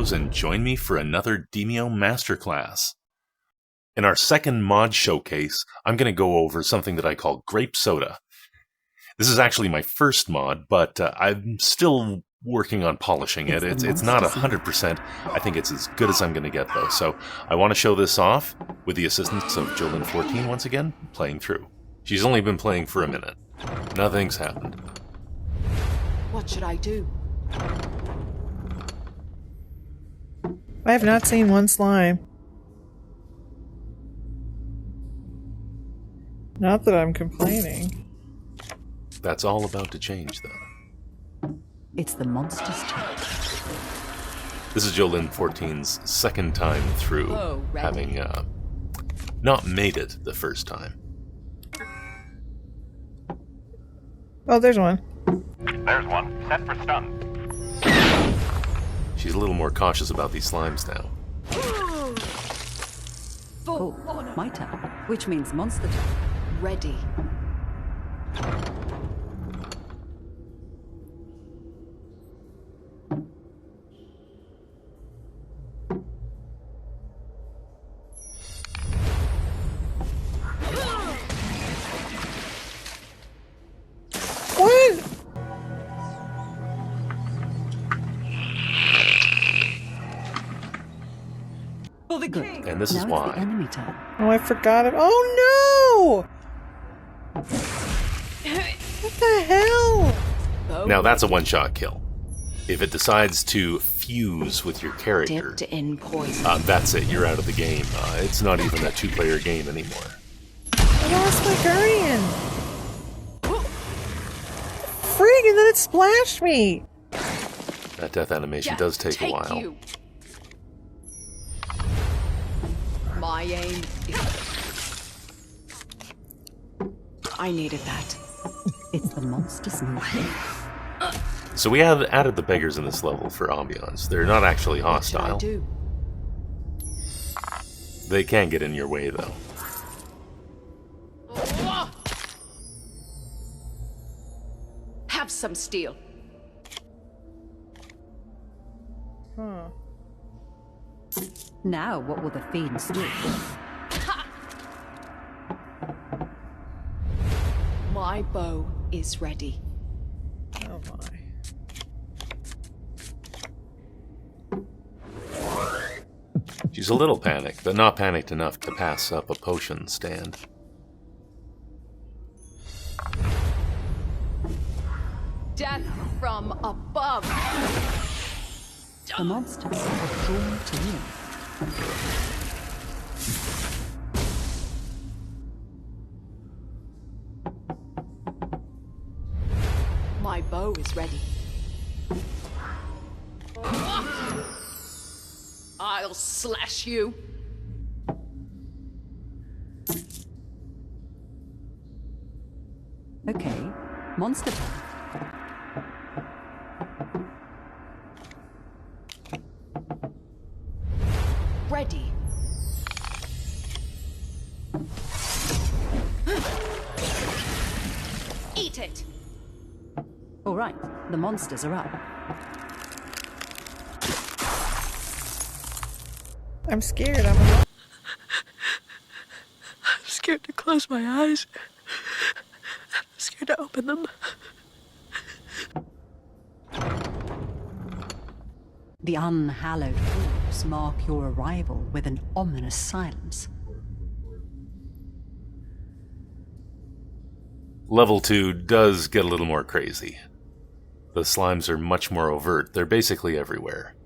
heroes and join me for another Demeo Masterclass. In our second mod showcase, I'm going to go over something that I call Grape Sode. This is actually my first mod, but I'm still working on polishing it. It's not 100%. I think it's as good as I'm going to get, though. So I want to show this off with the assistance of Jolyn14 once again, playing through. She's only been playing for a minute. Nothing's happened. What should I do? I have not seen one slime. Not that I'm complaining. That's all about to change, though. It's the monster's turn. This is Jolyn14's second time through, having not made it the first time. Oh, there's one. There's one. Set for stun. She's a little more cautious about these slimes now. Oh, my turn. Which means monster turn. Ready. What? For the king. And this is Now it's why. the enemy turn. Oh, I forgot it. Oh no! What the hell? Now that's a one-shot kill. If it decides to fuse with your character, Dipped in poison. that's it, you're out of the game. It's not even a two-player game anymore. I lost my guardian. Frig, and then it splashed me. That death animation does take a while. You. My aim is... I needed that. It's the monster's move. So we have added the beggars in this level for ambiance. They're not actually What should I hostile. do? They can get in your way, though. Have some steel. Huh. Now, what will the fiends do? My bow is ready. Oh my. She's a little panicked, but not panicked enough to pass up a potion stand. Death from above. The monsters are drawn to you. My bow is ready. I'll slash you. Okay, monster turn. Ready. Eat it. All right, the monsters are up. I'm scared. I'm Scared to close my eyes. I'm scared to open them. The unhallowed halls mark your arrival with an ominous silence. Level 2 does get a little more crazy. The slimes are much more overt. They're basically everywhere.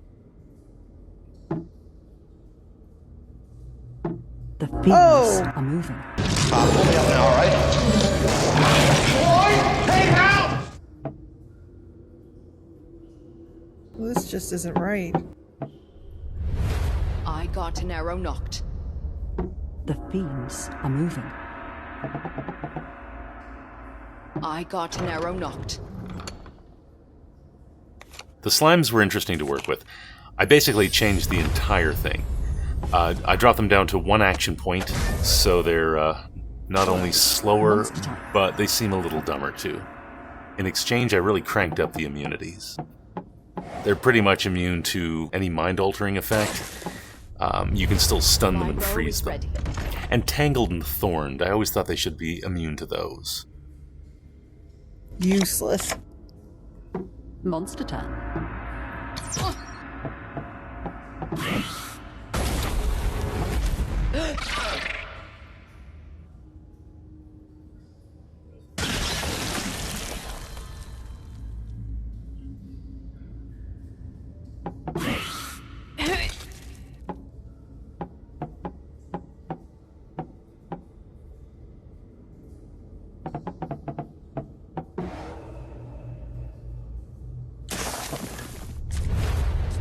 The fiends are moving. Pull me up now, all right? Well, this just isn't right. I got an arrow knocked. The fiends are moving. I got an arrow knocked. The slimes were interesting to work with. I basically changed the entire thing. I dropped them down to one action point, so they're not only slower, but they seem a little dumber too. In exchange, I really cranked up the immunities. They're pretty much immune to any mind-altering effect. You can still stun them and freeze them. Ready. And Tangled and Thorned, I always thought they should be immune to those. Useless. Monster turn.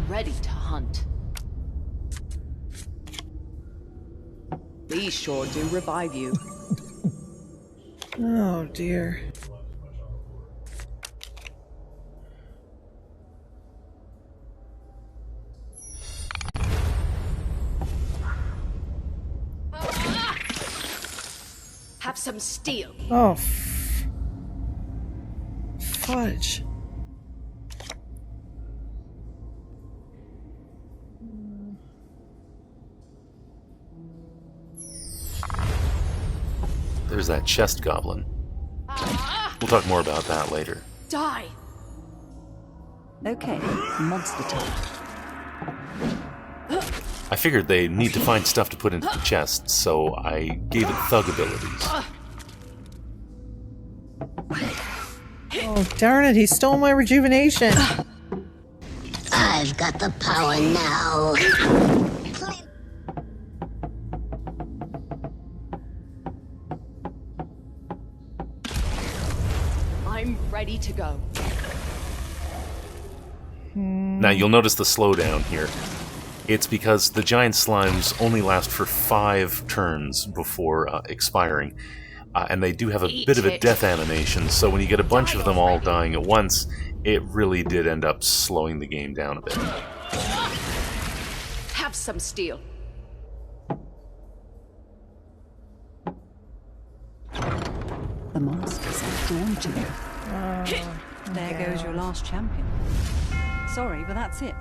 Ready to hunt. These sure do revive you. Oh dear. Have some steel. Oh. Fudge. There's that chest goblin. We'll talk more about that later. Die. Okay, monster turn. I figured they need to find stuff to put into the chest, so I gave it thug abilities. Oh darn it, he stole my rejuvenation. I've got the power now. I'm ready to go. Now you'll notice the slowdown here. It's because the giant slimes only last for 5 turns before expiring. And they do have a bit of a death animation, so when you get a bunch of them all dying at once, it really did end up slowing the game down a bit. Have some steel. The monsters are drawn to you. There goes your last champion. Sorry, but that's it.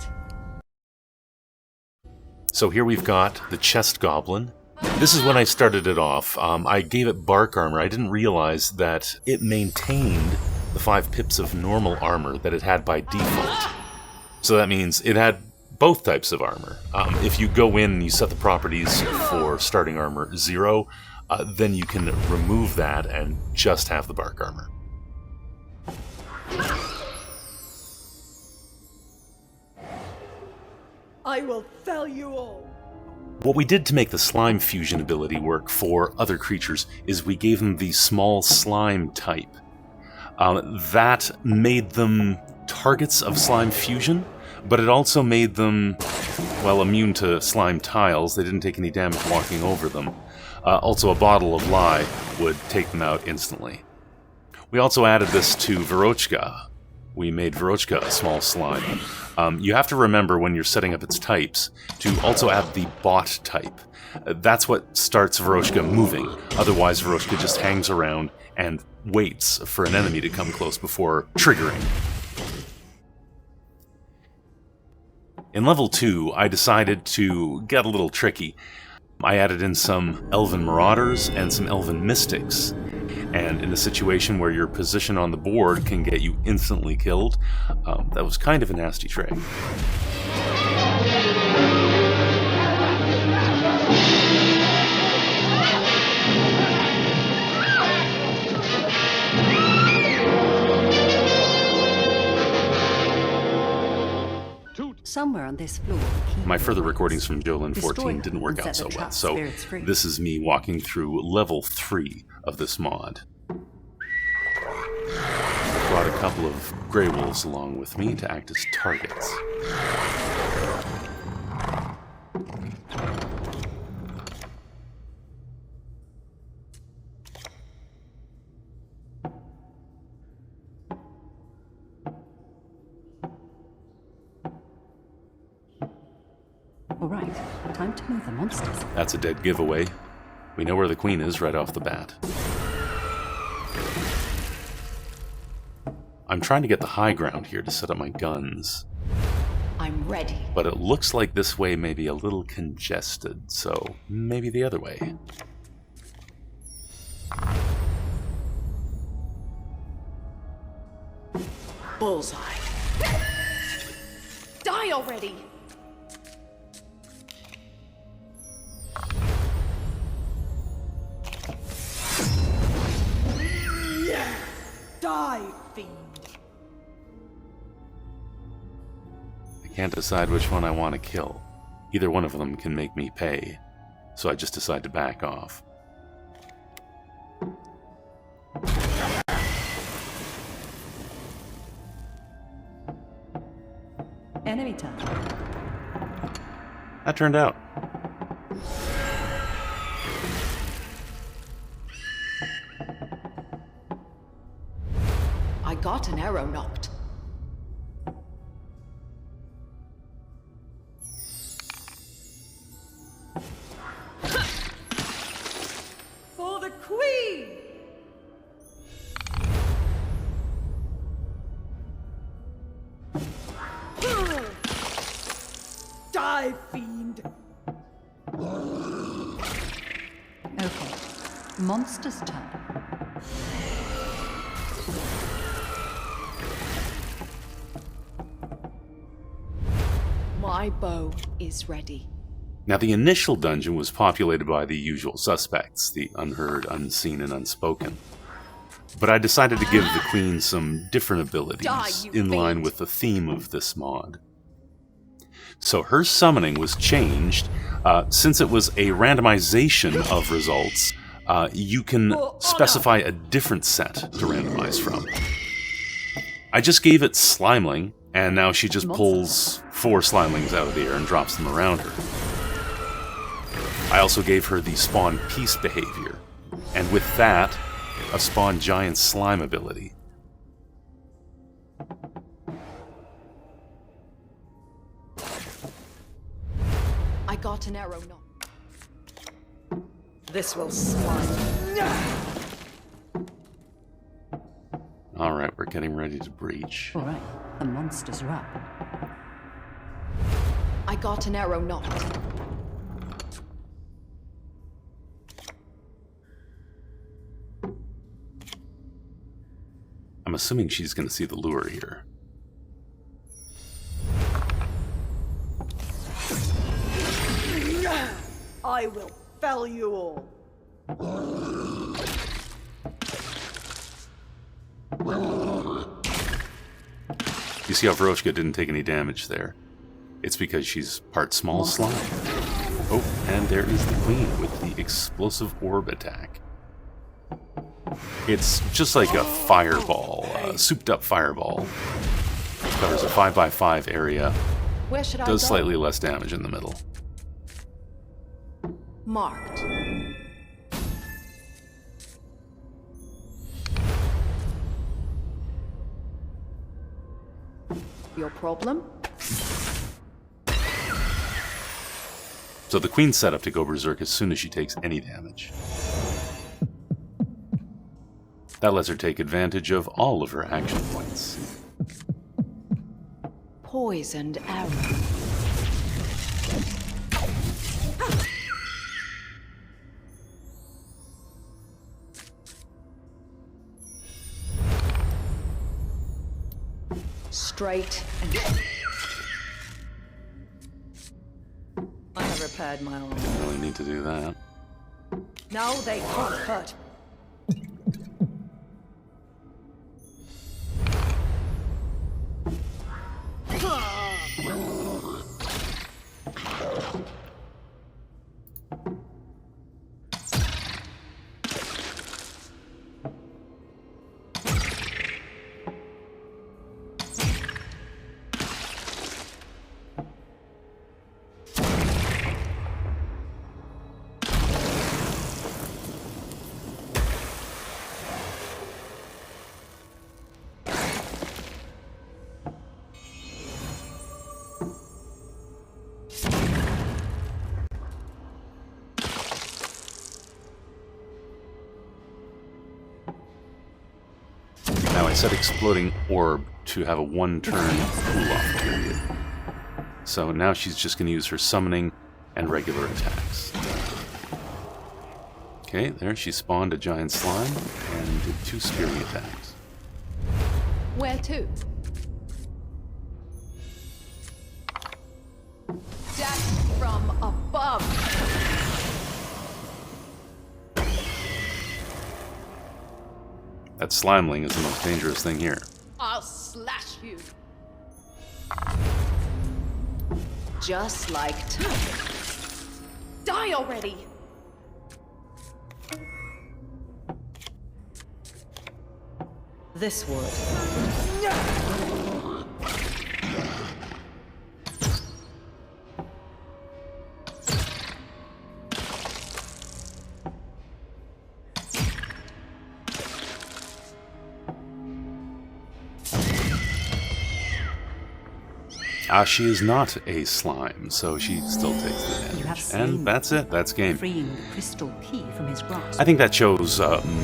So here we've got the chest goblin. This is when I started it off. I gave it bark armor. I didn't realize that it maintained the 5 pips of normal armor that it had by default. So that means it had both types of armor. If you go in and you set the properties for starting armor 0, then you can remove that and just have the bark armor. I will fell you all. What we did to make the slime fusion ability work for other creatures is we gave them the small slime type. That made them targets of slime fusion, but it also made them, well, immune to slime tiles. They didn't take any damage walking over them. Also, a bottle of lye would take them out instantly. We also added this to Verochka. We made Verochka a small slime. You have to remember when you're setting up its types to also add the bot type. That's what starts Verochka moving. Otherwise, Verochka just hangs around and waits for an enemy to come close before triggering. In level 2, I decided to get a little tricky. I added in some Elven Marauders and some Elven Mystics. And in a situation where your position on the board can get you instantly killed, that was kind of a nasty trick. Somewhere on this floor. My further recordings from Jolin 14 didn't work out so well, so this is me walking through level 3 of this mod. I brought a couple of Grey Wolves along with me to act as targets. All right, time to move the monsters. That's a dead giveaway. We know where the queen is right off the bat. I'm trying to get the high ground here to set up my guns. I'm ready. But it looks like this way may be a little congested, so maybe the other way. Bullseye. Die already! Die, fiend. I can't decide which one I want to kill. Either one of them can make me pay, so I just decide to back off. Enemy turn. That turned out. I got an arrow knocked. For the queen! Die, fiend! Okay. Monster's turn. My bow is ready. Now, the initial dungeon was populated by the usual suspects, the unheard, unseen, and unspoken. But I decided to give the queen some different abilities Die, you in line fiend. with the theme of this mod. So her summoning was changed. Since it was a randomization of results, you can specify a different set to randomize from. I just gave it Slimeling, and now she just pulls 4 Slimelings out of the air and drops them around her. I also gave her the Spawn Peace behavior, and with that, a Spawn Giant Slime ability. I got an arrow knocked. This will slime. Alright, we're getting ready to breach. All right. The monsters are up. I got an arrow knocked. I'm assuming she's going to see the lure here. I will fell you all. You see how Veroshka didn't take any damage there? It's because she's part small slime. Oh, and there is the queen with the explosive orb attack. It's just like a fireball, a souped up fireball. Covers a 5x5 area, Where should I does go? slightly less damage in the middle. Marked. Your problem? So the queen's set up to go berserk as soon as she takes any damage. That lets her take advantage of all of her action points. Poisoned arrow. Straight and... I have repaired my armor. Don't really need to do that. Now they can't hurt. Now I set exploding orb to have a 1-turn cool-off period. So now she's just going to use her summoning and regular attacks. Okay, there she spawned a giant slime and did 2 spearing attacks. Where to? Death from above. That slimeling is the most dangerous thing here. I'll slash you. Just like Turk. Die already! This would. She is not a slime, so she still takes the You have damage. slain And that's it. That's game. freeing the crystal key from his grasp. I think that shows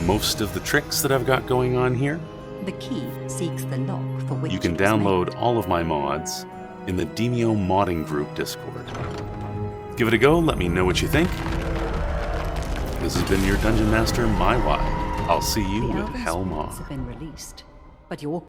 most of the tricks that I've got going on here. The key seeks the lock for which You can it was download made. all of my mods in the Demeo modding group Discord. Give it a go, let me know what you think. This has been your Dungeon Master, My Wild. I'll see you The with Elven Hell spirits Mod. have been released, but your